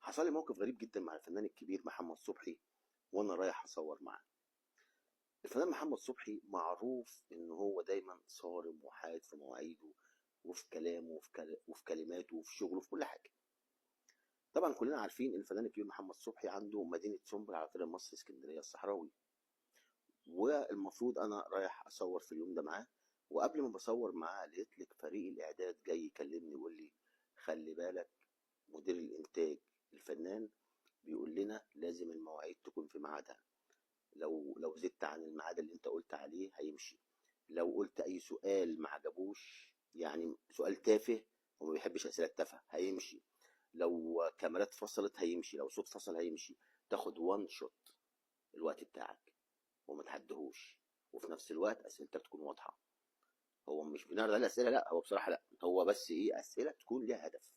حصل لي موقف غريب جدا مع الفنان الكبير محمد صبحي وانا رايح اصور معاه. الفنان محمد صبحي معروف ان هو دايما صارم وحاد في مواعيده وفي كلامه وفي كلماته وفي شغله في كل حاجه. طبعا كلنا عارفين ان الفنان الكبير محمد صبحي عنده مدينه سنبل على طريق مصر اسكندريه الصحراوي، والمفروض انا رايح اصور في اليوم ده معاه. وقبل ما بصور معاه لقيت لك فريق الاعداد جاي يكلمني يقول لي خلي بالك، مدير الانتاج الفنان بيقول لنا لازم المواعيد تكون في ميعادها. لو زدت عن الميعاد اللي انت قلت عليه هيمشي. لو قلت اي سؤال ما عجبوش، يعني سؤال تافه، هو ما بيحبش اسئله تافهه، هيمشي. لو كاميرات فصلت هيمشي، لو صوت فصل هيمشي. تاخد وان شوت الوقت بتاعك وما تعدهوش، وفي نفس الوقت اسئلتك تكون واضحه. هو مش بنعرض على الاسئله، لا هو بصراحه لا، هو بس ايه، اسئله تكون ليها هدف.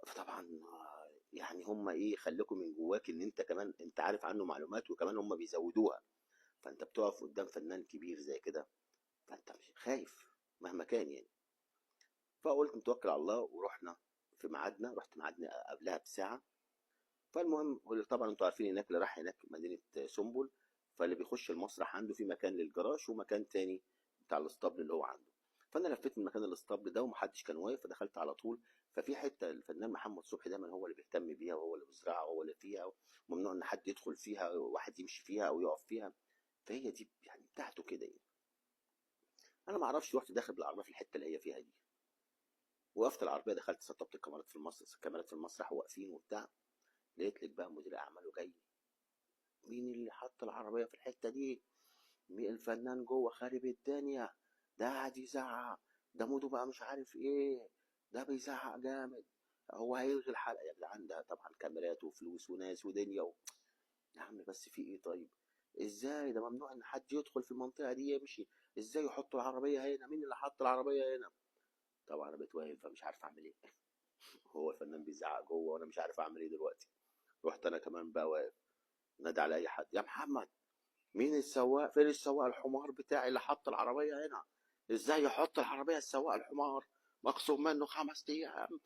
فطبعا يعني هم ايه، خليكم من جواك ان انت كمان انت عارف عنه معلومات، وكمان هم بيزودوها. فانت بتقف قدام فنان كبير زي كده، فانت مش خايف مهما كان يعني. فقلت نتوكل على الله ورحنا في ميعادنا، رحت ميعادنا قبلها بساعه. فالمهم طبعا انتوا عارفين هناك اللي راح هناك مدينه سنبل، فاللي بيخش المسرح عنده في مكان للجراج ومكان تاني بتاع الاسطبل اللي هو عنده. فانا لفيت من مكان الاسطبل ده ومحدش كان واقف، فدخلت على طول. ففي حته الفنان محمد صبحي دايما هو اللي بيهتم بيها وهو اللي بيزرعها وهو اللي فيها، وممنوع ان حد يدخل فيها، واحد يمشي فيها او يقف فيها. فهي دي يعني بتاعته كده يعني. انا ما اعرفش، رحت داخل بالعربيه في الحته اللي هي فيها دي، وقفت العربيه، دخلت سطبت الكاميرات في المسرح واقفين وبتاع. لقيت لك بقى مدير اعماله جاي: مين اللي حط العربيه في الحته دي؟ مين الفنان جوه خارب الدنيا؟ ده قاعد يزعق، ده موده بقى مش عارف ايه، ده بيزعق جامد، هو هيلغي الحلقه. يا جدعان ده طبعا كاميرات وفلوس وناس ودنيا يا عم بس في ايه طيب؟ ازاي ده ممنوع ان حد يدخل في المنطقه دي يمشي؟ ازاي يحطوا العربيه هنا؟ مين اللي حط العربيه هنا؟ طبعا انا بقيت واقف فمش عارف اعمل ايه. هو الفنان بيزعق جوه وانا مش عارف اعمل ايه دلوقتي. رحت انا كمان بقى واقف، نادي على اي حد: يا محمد، مين السواق؟ فين السواق الحمار بتاعي اللي حط العربيه هنا؟ ازاي يحط العربيه السواق الحمار؟ مخصوم منه 5 ايام.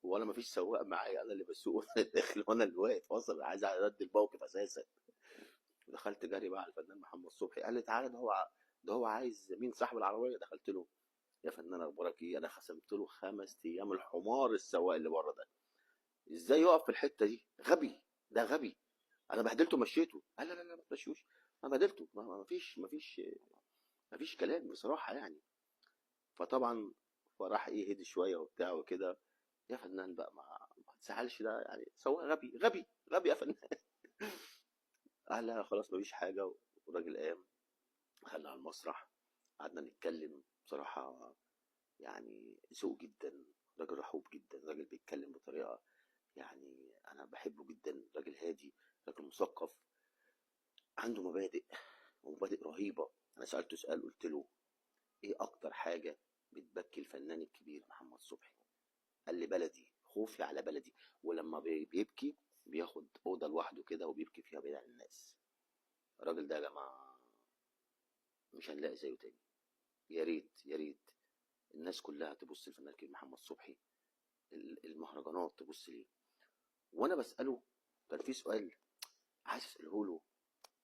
وانا مفيش سواق معايا، انا اللي بسوق داخل وانا اللي واقف اصلا عايز ارد الموقف اساسا. دخلت جري بقى على الفنان محمد صبحي، قال لي تعالى، ده هو عايز مين صاحب العربيه. دخلت له: يا فنان اخبارك ايه؟ انا خصمت له 5 ايام، الحمار السواق اللي بره ده ازاي يقف في الحته دي؟ غبي، ده غبي. انا بهدلته مشيته. قال لا لا لا ما تمشيوش. ما بهدلته، ما فيش كلام بصراحه يعني. فطبعا فراح ايه، هدي شويه وبتاع وكده. يا فنان بقى ما تزعلش، ده يعني سواق غبي غبي غبي يا فنان. قال لا خلاص مفيش حاجه. والراجل قام خلى على المسرح، قعدنا نتكلم بصراحه. يعني ذوق جدا، راجل رحوب جدا، راجل بيتكلم بطريقه يعني انا بحبه جدا. راجل هادي، راجل مثقف، عنده مبادئ ومبادئ رهيبه. انا سالته سؤال، قلت له: ايه اكتر حاجه بتبكي الفنان الكبير محمد صبحي؟ قال لي: بلدي، خوفي على بلدي. ولما بيبكي بياخد اوضه لوحده كده وبيبكي فيها بعيد عن الناس. الراجل ده يا جماعه مش هنلاقي زيه تاني. يا ريت يا ريت الناس كلها تبص للفنان الكبير محمد صبحي، المهرجانات تبص ليه. وانا بساله كان في سؤال عايز اساله له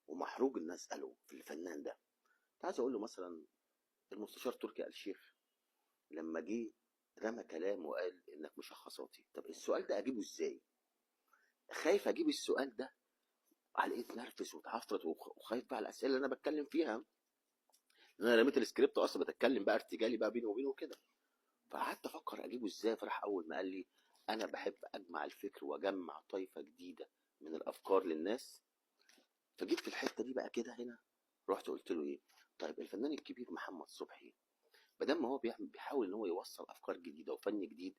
ومحروج ان اساله في الفنان ده. كنت عايز اقول له مثلا: المستشار تركي آل الشيخ لما جه رمى كلام وقال انك مشخصاتي، طب السؤال ده اجيبه ازاي؟ خايف اجيب السؤال ده، على ايه اتنرفز واتعفرت وخايف بقى على الاسئله اللي انا بتكلم فيها. انا رميت السكريبت اصلا، بتكلم بقى ارتجالي بقى بيني وبينه كده. فقعدت افكر اجيبه ازاي. فراح اول ما قال لي: انا بحب اجمع الفكر واجمع طائفه جديده من الافكار للناس. فجيت في الحته دي بقى كده هنا، رحت قلت له ايه: طيب الفنان الكبير محمد صبحي بدل ما هو بيحاول ان هو يوصل افكار جديده وفن جديد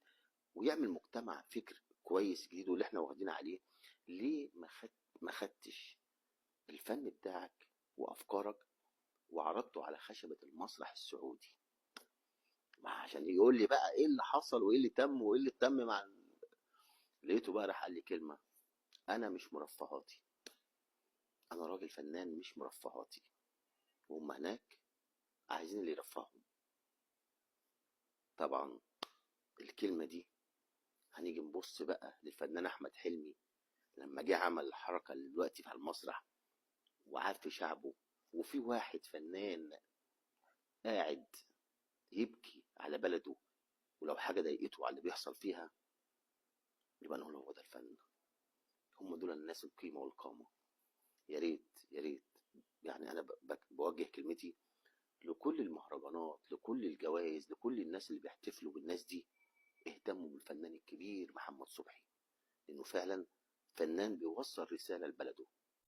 ويعمل مجتمع فكر كويس جديد واللي احنا واخدين عليه، ليه ما خدتش الفن بتاعك وافكارك وعرضته على خشبة المسرح السعودي؟ ما عشان يقول لي بقى ايه اللي حصل وايه اللي تم وايه اللي تم لقيته بقى راح قال لي كلمة: انا مش مرفهاتي، انا راجل فنان مش مرفهاتي، وهم هناك عايزين اللي يرفههم. طبعا الكلمة دي هنيجي نبص بقى للفنان احمد حلمي لما جه عمل الحركه اللي دلوقتي على المسرح وعاد في شعبه، وفي واحد فنان قاعد يبكي على بلده ولو حاجه ضايقته على اللي بيحصل فيها، يبقى نقول هو ده الفن. هم دول الناس القيمه والقامه. يا ريت يا ريت، يعني انا بوجه كلمتي لكل المهرجانات، لكل الجوائز، لكل الناس اللي بيحتفلوا بالناس دي، اهتموا بالفنان الكبير محمد صبحي، لانه فعلا فنان بيوصل رساله لبلده.